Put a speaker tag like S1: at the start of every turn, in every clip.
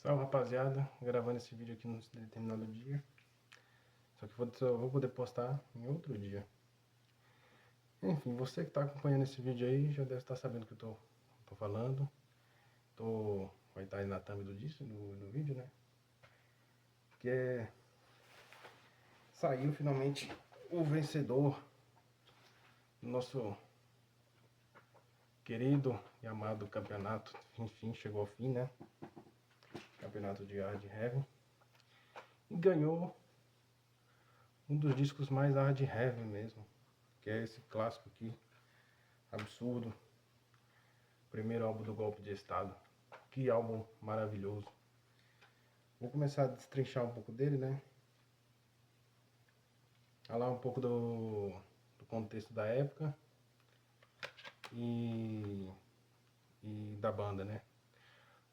S1: Salve, rapaziada, gravando esse vídeo aqui num determinado dia. Só que só vou poder postar em outro dia. Enfim, você que está acompanhando esse vídeo aí já deve estar sabendo o que eu tô falando. Vai estar aí na thumb do vídeo, né? Que saiu finalmente o vencedor do nosso querido e amado campeonato. Enfim, chegou ao fim, né? Campeonato de Hard Heavy. E ganhou um dos discos mais hard heavy mesmo, que é esse clássico aqui, Absurdo, primeiro álbum do Golpe de Estado. Que álbum maravilhoso. Vou começar a destrinchar um pouco dele, né? Falar um pouco do contexto da época e da banda, né?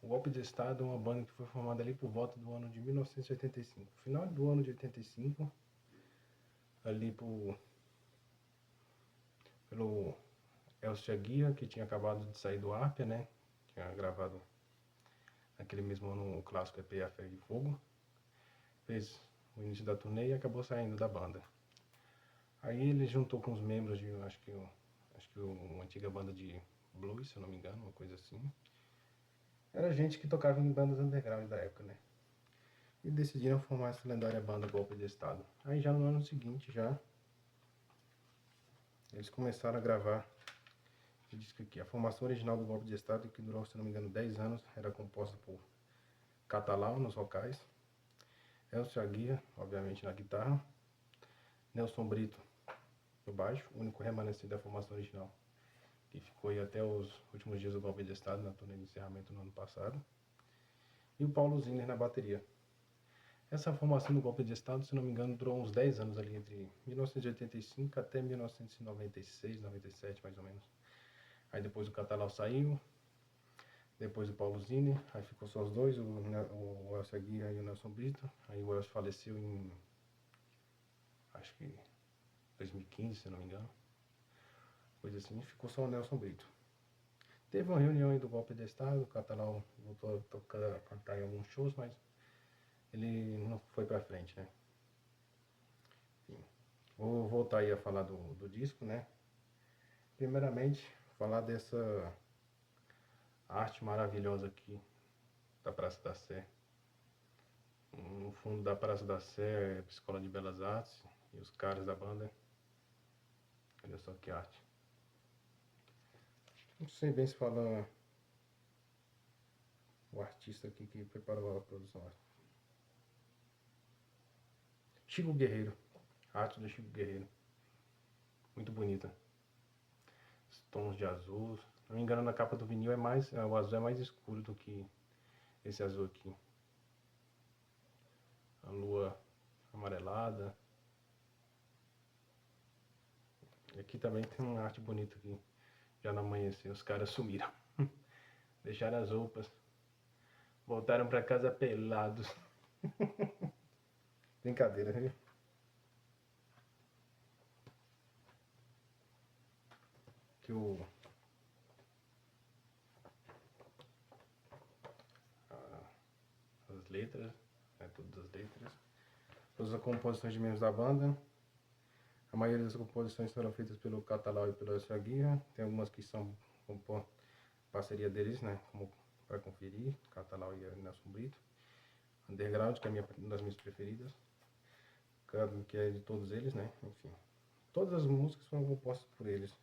S1: O Golpe de Estado é uma banda que foi formada ali por volta do ano de 1985. Final do ano de 85, ali pelo Elcio Aguirre, que tinha acabado de sair do Arpia, né? Tinha gravado naquele mesmo ano o clássico EP A Ferro e Fogo. Fez o início da turnê e acabou saindo da banda. Aí ele juntou com os membros de, acho que uma antiga banda de blues, se eu não me engano, uma coisa assim. Era gente que tocava em bandas underground da época, né? E decidiram formar essa lendária banda Golpe de Estado. Aí já no ano seguinte, eles começaram a gravar esse disco aqui. A formação original do Golpe de Estado, que durou, se não me engano, 10 anos, era composta por Catalão nos vocais, Elcio Aguirre, obviamente na guitarra, Nelson Brito no baixo, o único remanescente da formação original, que ficou aí até os últimos dias do Golpe de Estado, na turnê de encerramento no ano passado, e o Paulo Zinner na bateria. Essa formação do Golpe de Estado, se não me engano, durou uns 10 anos ali, entre 1985 até 1996, 97 mais ou menos. Aí depois o Catalão saiu, depois o Paulo Zinner, aí ficou só os dois, o Elcio Aguirre e o Nelson Brito. Aí o Elcio faleceu em, acho que 2015, se não me engano, coisa assim, ficou só o Nelson Brito. Teve uma reunião aí do Golpe de Estado, o Catalão voltou a cantar em alguns shows, mas ele não foi pra frente, né? Enfim, vou voltar aí a falar do disco, né? Primeiramente, falar dessa arte maravilhosa aqui da Praça da Sé. No fundo da Praça da Sé é a Escola de Belas Artes e os caras da banda. Olha só que arte. Não sei bem se fala o artista aqui que preparou a produção. Chico Guerreiro. A arte do Chico Guerreiro. Muito bonita. Os tons de azul. Se não me engano, na capa do vinil o azul é mais escuro do que esse azul aqui. A lua amarelada. E aqui também tem uma arte bonita aqui. Já no amanhecer, os caras sumiram. Deixaram as roupas. Voltaram pra casa pelados. Brincadeira, viu? Que as letras, né, todas as letras. Todas as composições de membros da banda. A maioria das composições foram feitas pelo Catalão e pelo Elcio Aguirre. Tem algumas que são parceria deles, né? Como para conferir, Catalão e Nelson Brito. Underground, que é uma das minhas preferidas, que é de todos eles, né? Enfim, todas as músicas foram compostas por eles.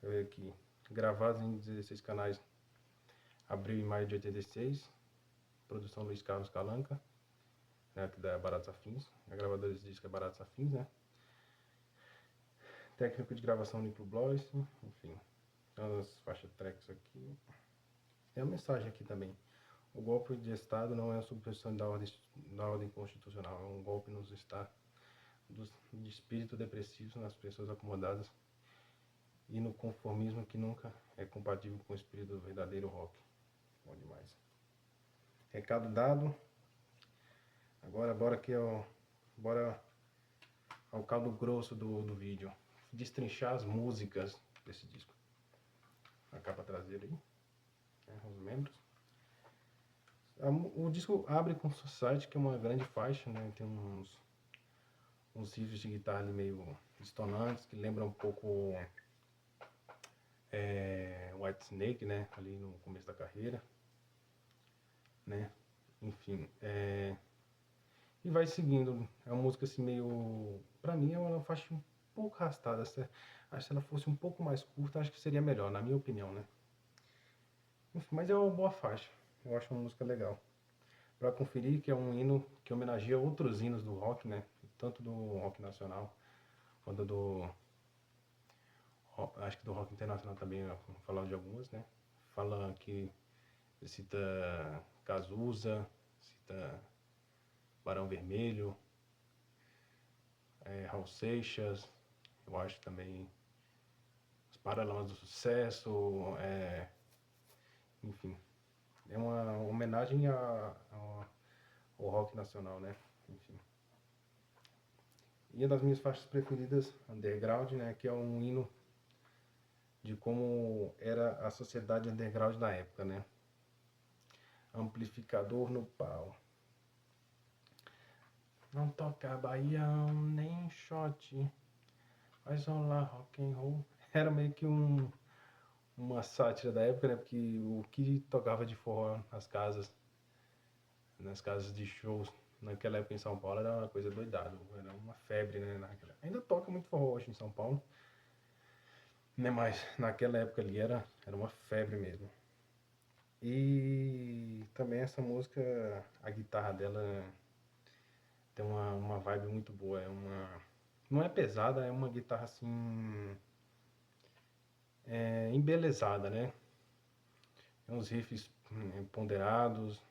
S1: Eu ver aqui, gravadas em 16 canais, abril e maio de 86, produção Luiz Carlos Calanca, né, que da Baratos Afins, a gravadora desse disco é Baratos Afins, né? Técnico de gravação Nico Blois, enfim, as faixas tracks aqui. Tem uma mensagem aqui também. O golpe de Estado não é a subversão da ordem constitucional, é um golpe nos estados de espírito depressivo nas pessoas acomodadas e no conformismo que nunca é compatível com o espírito do verdadeiro rock. Bom demais. Recado dado. Agora bora aqui bora ao caldo grosso do vídeo. Destrinchar as músicas desse disco. A capa traseira aí, né, os membros. O disco abre com Society, que é uma grande faixa, né? Tem uns riffs de guitarra ali meio distonantes, que lembram um pouco Whitesnake, né? Ali no começo da carreira, né? Enfim, e vai seguindo. É uma música assim meio... Pra mim é uma faixa um pouco arrastada. Acho que se ela fosse um pouco mais curta, acho que seria melhor, na minha opinião, né? Enfim, mas é uma boa faixa. Eu acho uma música legal. Pra conferir, que é um hino que homenageia outros hinos do rock, né? Tanto do rock nacional quanto acho que do rock internacional também, vou falar de algumas, né? Fala que cita Cazuza, cita Barão Vermelho, Raul Seixas, eu acho também os Paralamas do Sucesso, enfim. É uma homenagem ao rock nacional, né? Enfim. E uma das minhas faixas preferidas, Underground, né? Que é um hino de como era a sociedade underground na época, né? Amplificador no pau. Não toca baião nem shot, mas rolar rock and roll. Era meio que uma sátira da época, né? Porque o que tocava de forró nas casas de shows naquela época em São Paulo era uma coisa doidada, era uma febre, né? Ainda toca muito forró hoje em São Paulo, né? Mas naquela época ali era uma febre mesmo. E também essa música, a guitarra dela tem uma vibe muito boa, não é pesada, é uma guitarra assim, embelezada, né? Tem uns riffs ponderados,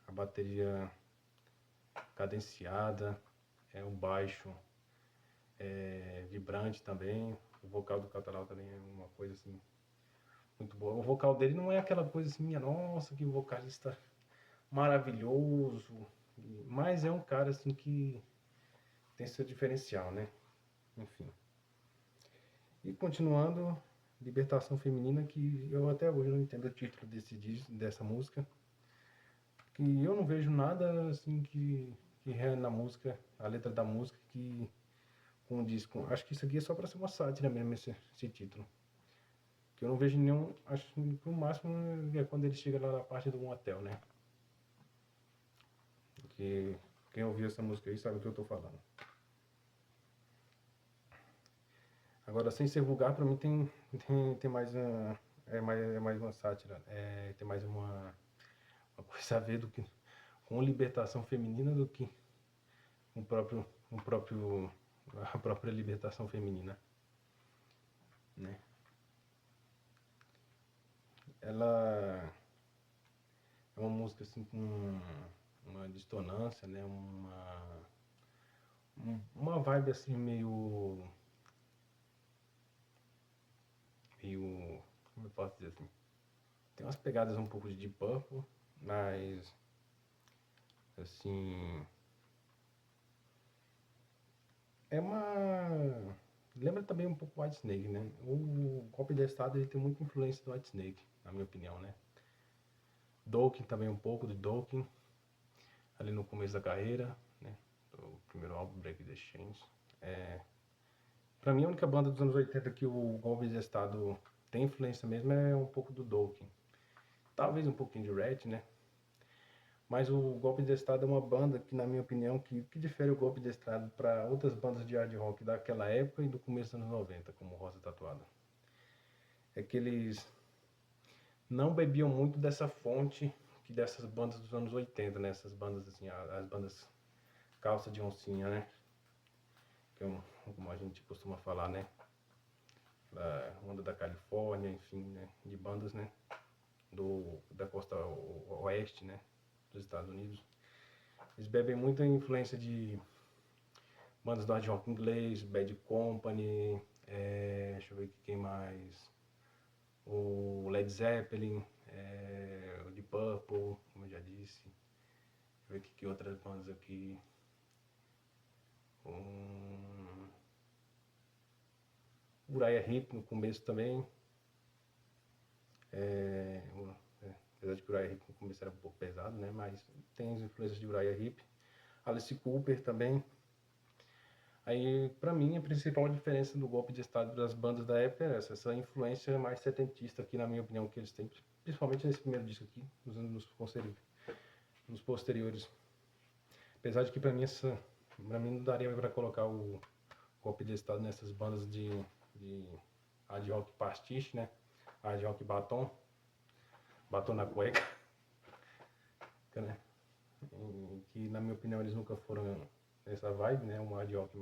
S1: a bateria cadenciada, o baixo vibrante também, o vocal do Catalão também é uma coisa assim muito boa. O vocal dele não é aquela coisa assim, minha nossa, que vocalista maravilhoso, mas é um cara assim que tem seu diferencial, né? Enfim. E continuando, Libertação Feminina, que eu até hoje não entendo o título dessa música, que eu não vejo nada assim que na música, a letra da música que condiz com... Acho que isso aqui é só para ser uma sátira mesmo, esse título. Que eu não vejo nenhum... Acho que o máximo é quando ele chega lá na parte do motel, né? Que quem ouviu essa música aí sabe o que eu tô falando. Agora, sem ser vulgar, pra mim tem mais uma... É mais uma sátira. Tem mais uma coisa a ver do que com libertação feminina do que a própria libertação feminina, né? Ela é uma música assim com uma dissonância, né? Uma vibe assim meio, como eu posso dizer assim? Tem umas pegadas um pouco de Deep Purple, mas assim, é uma... Lembra também um pouco Whitesnake, né? O Golpe de Estado ele tem muita influência do Whitesnake, na minha opinião, né? Dokken também um pouco de Dokken, ali no começo da carreira, né? O primeiro álbum, Break the Chains. Pra mim, a única banda dos anos 80 que o Golpe de Estado tem influência mesmo é um pouco do Dokken. Talvez um pouquinho de Rat, né? Mas o Golpe de Estado é uma banda que, na minha opinião, que difere o Golpe de Estado para outras bandas de hard rock daquela época e do começo dos anos 90, como Rosa Tatuada. É que eles não bebiam muito dessa fonte que dessas bandas dos anos 80, né? Essas bandas assim, as bandas calça de oncinha, né? Que é como a gente costuma falar, né? Da onda da Califórnia, enfim, né? De bandas, né? Da costa oeste, né? Dos Estados Unidos. Eles bebem muita influência de bandas do hard rock inglês, Bad Company, deixa eu ver aqui quem mais. O Led Zeppelin, o Deep Purple, como eu já disse. Deixa eu ver aqui que outras bandas aqui. Uriah Heep no começo também. Apesar de que Uriah Heep no começo era um pouco pesado. pesado, né? Mas tem as influências de Uriah Heep, Alice Cooper também. Aí, pra mim, a principal diferença do golpe de estado das bandas da época é essa influência mais setentista aqui, na minha opinião, que eles têm, principalmente nesse primeiro disco aqui, nos posteriores. Apesar de que pra mim não daria pra colocar o golpe de estado nessas bandas de hard rock pastiche, né? Hard rock batom na cueca, né? Que na minha opinião eles nunca foram nessa vibe, né? Um hard rock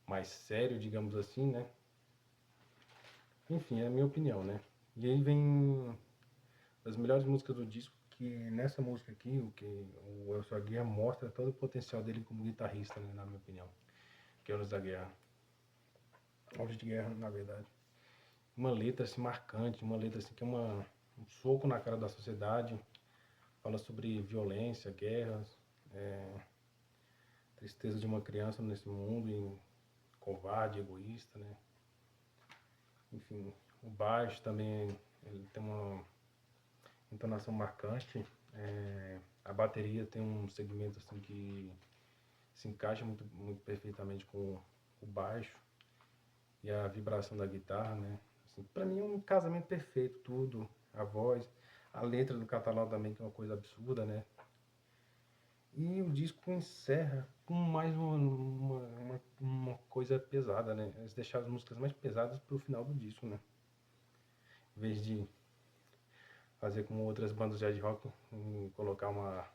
S1: mais sério, digamos assim, né? Enfim, é a minha opinião, né? E aí vem as melhores músicas do disco, que nessa música aqui, o Elcio Aguiar mostra todo o potencial dele como guitarrista, né? Na minha opinião, que é Olhos da Guerra. Olhos de Guerra, na verdade. Uma letra assim marcante, uma letra assim que é um soco na cara da sociedade, fala sobre violência, guerras, tristeza de uma criança nesse mundo, covarde, egoísta, né? Enfim, o baixo também, ele tem uma entonação marcante, a bateria tem um segmento assim que se encaixa muito, muito perfeitamente com o baixo e a vibração da guitarra, né? Assim, para mim é um casamento perfeito, tudo, a voz, a letra do Catalão também, que é uma coisa absurda, né? E o disco encerra com mais uma coisa pesada, né? Eles deixaram as músicas mais pesadas pro final do disco, né? Em vez de fazer como outras bandas de hard rock, colocar uma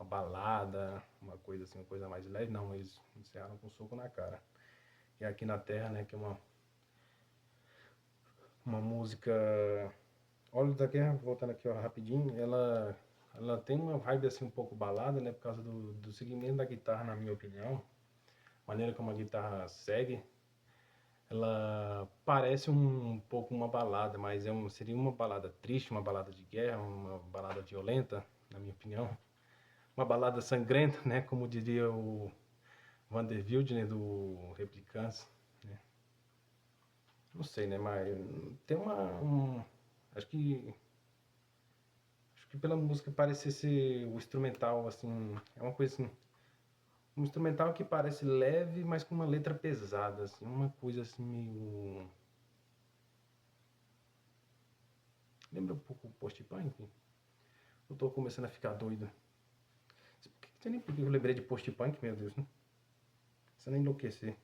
S1: balada, uma coisa assim, uma coisa mais leve, não, eles encerraram com um soco na cara. E Aqui na Terra, né, que é uma música... Olhos da Guerra, voltando aqui ó, rapidinho, ela tem uma vibe assim um pouco balada, né, por causa do segmento da guitarra, na minha opinião. A maneira como a guitarra segue, ela parece um pouco uma balada, mas seria uma balada triste, uma balada de guerra, uma balada violenta, na minha opinião. Uma balada sangrenta, né, como diria o Vander Wildner do Replicants, né. Não sei, né, mas tem acho que pela música parecer ser o instrumental, assim, é uma coisa assim, um instrumental que parece leve, mas com uma letra pesada, assim, uma coisa assim meio... Lembra um pouco o Post-Punk? Eu tô começando a ficar doido. Você nem por que eu lembrei de Post-Punk, meu Deus, né? Você nem enlouquecer.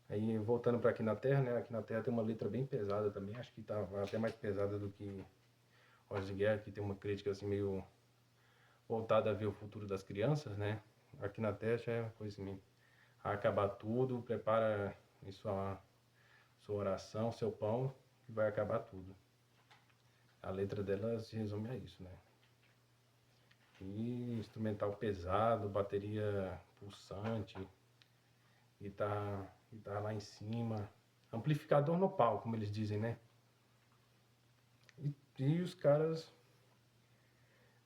S1: Aí, voltando pra Aqui na Terra, né? Aqui na Terra tem uma letra bem pesada também, acho que tá até mais pesada do que Olhos de Guerra, que tem uma crítica assim meio voltada a ver o futuro das crianças, né? Aqui na Terra já é uma coisa assim, a acabar tudo, prepara em sua oração, seu pão, que vai acabar tudo. A letra dela se resume a isso, né? E instrumental pesado, bateria pulsante, guitarra lá em cima, amplificador no palco, como eles dizem, né? E os caras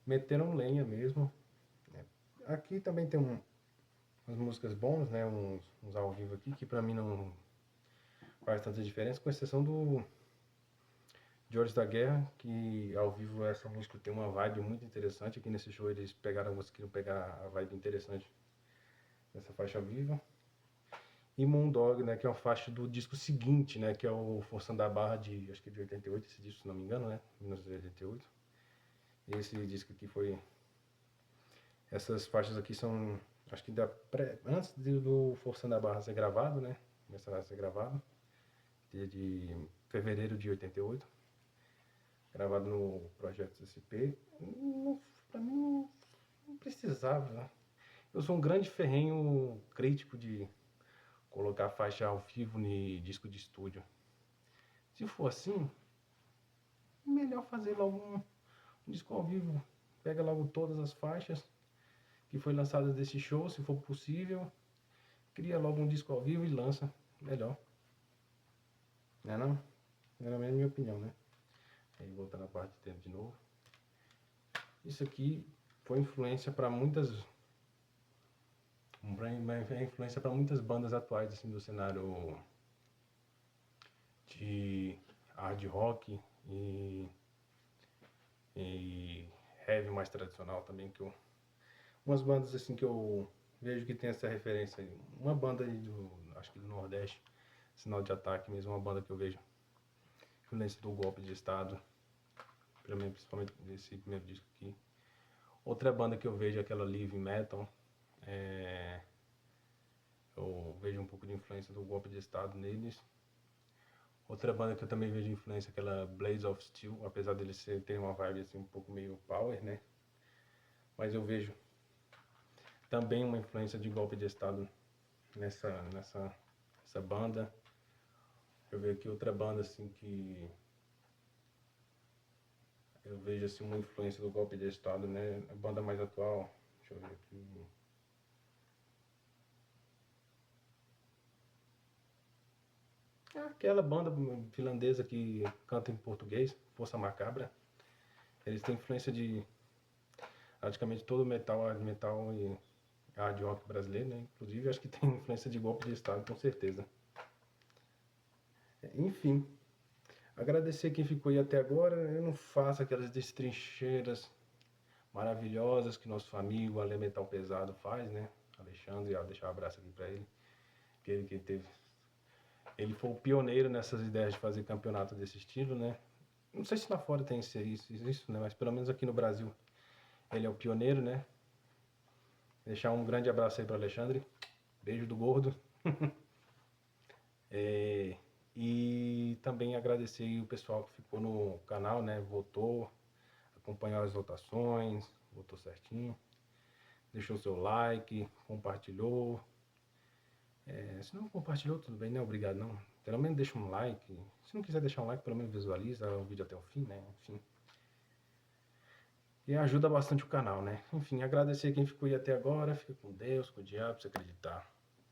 S1: meteram lenha mesmo, né? Aqui também tem umas músicas bônus, né? Uns ao vivo aqui, que pra mim não faz tanta diferença, com exceção de Olhos da Guerra, que ao vivo essa música tem uma vibe muito interessante. Aqui nesse show eles conseguiram pegar a vibe interessante dessa faixa viva. E Moondog, né, que é uma faixa do disco seguinte, né, que é o Forçando a Barra acho que de 88, esse disco, se não me engano, né, 1988. Esse disco aqui foi... Essas faixas aqui são, acho que antes do Forçando a Barra ser gravado, né, começar a ser gravado, de fevereiro de 88. Gravado no Projeto SP. Pra mim não precisava, né? Eu sou um grande ferrenho crítico de colocar faixa ao vivo no disco de estúdio. Se for assim, melhor fazer logo um disco ao vivo. Pega logo todas as faixas que foi lançadas desse show, se for possível. Cria logo um disco ao vivo e lança. Melhor. Não é não? Era a minha opinião, né? Aí voltando à parte de tempo de novo. Isso aqui foi influência para muitas bandas atuais assim do cenário de hard rock e e heavy mais tradicional também, umas bandas assim que eu vejo que tem essa referência aí. Uma banda aí acho que do Nordeste, Sinal de Ataque mesmo, uma banda que eu vejo influência do golpe de Estado, principalmente nesse primeiro disco aqui. Outra banda que eu vejo é aquela Live Metal, eu vejo um pouco de influência do golpe de Estado neles. Outra banda que eu também vejo influência é aquela Blaze of Steel, apesar deles terem uma vibe assim um pouco meio power, né? Mas eu vejo também uma influência de golpe de Estado nessa banda. Deixa eu ver aqui outra banda assim que eu vejo assim uma influência do golpe de Estado, né? A banda mais atual, deixa eu ver aqui. Aquela banda finlandesa que canta em português, Força Macabra. Eles têm influência de praticamente todo metal e hard rock brasileiro, né? Inclusive acho que tem influência de golpe de Estado, com certeza. Enfim, agradecer quem ficou aí até agora. Eu não faço aquelas destrincheiras maravilhosas que nosso amigo Ale Metal Pesado faz, né? Alexandre, eu deixar um abraço aqui pra ele. Ele foi o pioneiro nessas ideias de fazer campeonato desse estilo, né? Não sei se lá fora tem isso, né? Mas pelo menos aqui no Brasil ele é o pioneiro, né? Deixar um grande abraço aí para Alexandre. Beijo do gordo. E também agradecer o pessoal que ficou no canal, né? Votou, acompanhou as votações, votou certinho. Deixou seu like, compartilhou. Se não compartilhou, tudo bem, né? Obrigado, não. Pelo menos deixa um like. Se não quiser deixar um like, pelo menos visualiza o vídeo até o fim, né? Enfim. E ajuda bastante o canal, né? Enfim, agradecer quem ficou aí até agora. Fica com Deus, com o diabo, se acreditar.